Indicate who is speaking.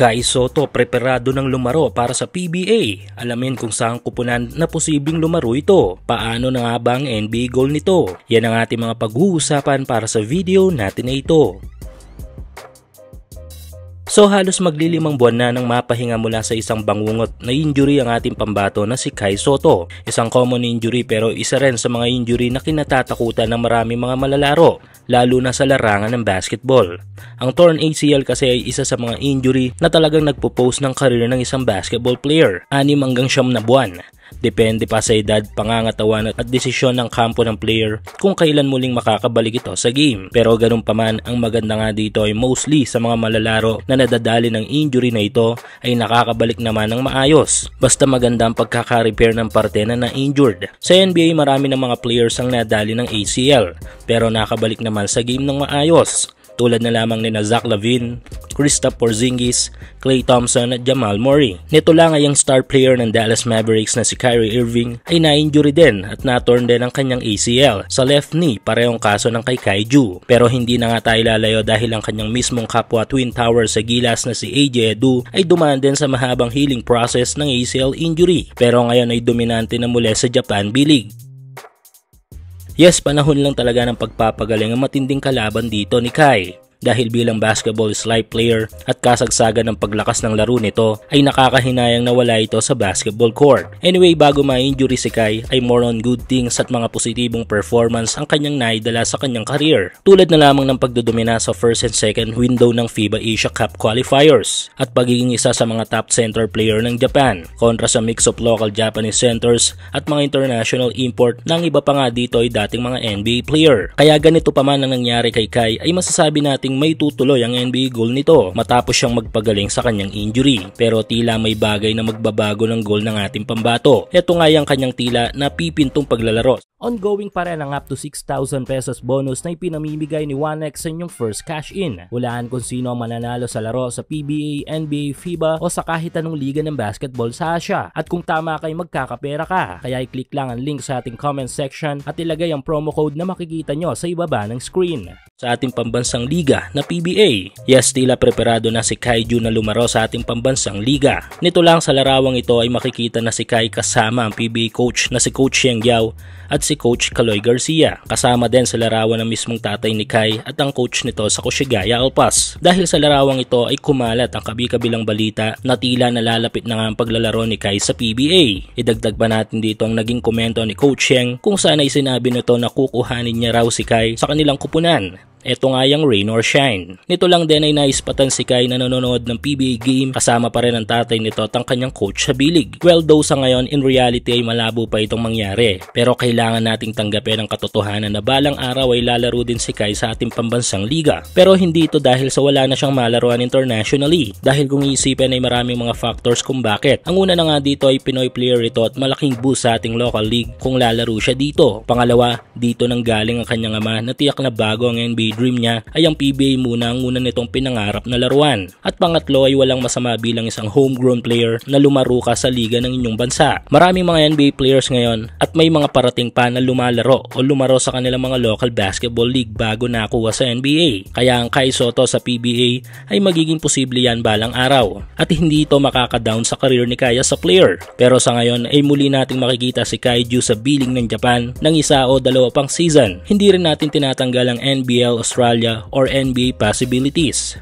Speaker 1: Kai Sotto preparado ng lumaro para sa PBA. Alamin kung saan kupunan na posibleng lumaro ito. Paano na nga ba ang NBA goal nito? Yan ang ating mga pag-uusapan para sa video natin na ito. So halos maglilimang buwan na nang mapahinga mula sa isang bangungot na injury ang ating pambato na si Kai Sotto. Isang common injury pero isa rin sa mga injury na kinatatakutan ng marami mga malalaro, lalo na sa larangan ng basketball. Ang torn ACL kasi ay isa sa mga injury na talagang nagpo-pose ng karir ng isang basketball player, 6 hanggang 9 na buwan. Depende pa sa edad, pangangatawan at desisyon ng kampo ng player kung kailan muling makakabalik ito sa game. Pero ganun pa man, ang maganda nga dito ay mostly sa mga malalaro na nadadali ng injury na ito ay nakakabalik naman ng maayos. Basta maganda ang pagkaka-repair ng parte na na-injured. Sa NBA marami ng mga players ang nadali ng ACL pero nakabalik naman sa game ng maayos. Tulad na lamang ni Zach LaVine, Kristaps Porzingis, Klay Thompson at Jamal Murray. Nito lang ay ang star player ng Dallas Mavericks na si Kyrie Irving ay na-injury din at na-torn din ang kanyang ACL sa left knee, parehong kaso ng kay Kai Ju. Pero hindi na nga tayo lalayo dahil ang kanyang mismong kapwa Twin Towers sa Gilas na si AJ Edu ay dumaan din sa mahabang healing process ng ACL injury. Pero ngayon ay dominante na muli sa Japan B-League. Yes, panahon lang talaga ng pagpapagaling ang matinding kalaban dito ni Kai. Dahil bilang basketball is life player at kasagsagan ng paglakas ng laro nito ay nakakahinayang nawala ito sa basketball court. Anyway, bago ma-injury si Kai ay more on good things at mga positibong performance ang kanyang naidala sa kanyang career. Tulad na lamang ng pagdodomina sa first and second window ng FIBA Asia Cup qualifiers at pagiging isa sa mga top center player ng Japan kontra sa mix of local Japanese centers at mga international import ng iba pa nga dito ay dating mga NBA player. Kaya ganito pa man ang nangyari kay Kai ay masasabi nating may tutuloy ang NBA goal nito matapos siyang magpagaling sa kanyang injury. Pero tila may bagay na magbabago ng goal ng ating pambato. Ito nga yung kanyang tila na pipintong paglalaro. Ongoing pa rin ang up to 6,000 pesos bonus na ipinamimigay ni 1x sa inyong first cash in. Hulaan kung sino ang mananalo sa laro sa PBA, NBA, FIBA o sa kahit anong liga ng basketball sa Asia. At kung tama kayo magkakapera ka, kaya i-click lang ang link sa ating comment section at ilagay ang promo code na makikita nyo sa ibaba ng screen. Sa ating pambansang liga na PBA, yes, tila preparado na si Kai Ju na lumaro sa ating pambansang liga. Nito lang sa larawang ito ay makikita na si Kai kasama ang PBA coach na si Coach Xiang Yao at si Coach Kaloy Garcia. Kasama din sa larawan ng mismong tatay ni Kai at ang coach nito sa Koshigaya Alpas. Dahil sa larawang ito ay kumalat ang kabi-kabilang balita na tila nalalapit na nga ang paglalaro ni Kai sa PBA. Idagdag pa natin dito ang naging komento ni Coach Xiang kung saan ay sinabi nito na kukuhanin niya raw si Kai sa kanilang kupunan. Ito nga yung rain or shine. Nito lang din ay naispatan si Kai na nanonood ng PBA game kasama pa rin ang tatay nito at ang kanyang coach sa B-League. Well, though sa ngayon in reality ay malabo pa itong mangyari. Pero kailangan nating tanggapin ang katotohanan na balang araw ay lalaro din si Kai sa ating pambansang liga. Pero hindi ito dahil sa wala na siyang malaruan internationally. Dahil kung iisipin ay maraming mga factors kung bakit. Ang una na nga dito ay Pinoy player ito at malaking boost sa ating local league kung lalaro siya dito. Pangalawa, dito nang galing ang kanyang ama na tiyak na bago ang NBA dream niya ay ang PBA muna ang una nitong pinangarap na laruan. At pangatlo ay walang masama bilang isang homegrown player na lumaro ka sa liga ng inyong bansa. Maraming mga NBA players ngayon at may mga parating pa na lumalaro o lumaro sa kanilang mga local basketball league bago nakuha sa NBA. Kaya ang Kai Sotto sa PBA ay magiging posible yan balang araw. At hindi ito makaka-down sa career ni Kai as a player. Pero sa ngayon ay muli nating makikita si Kai Ju sa B-League ng Japan ng isa o dalawa pang season. Hindi rin natin tinatanggal ang NBL Australia or NBA possibilities.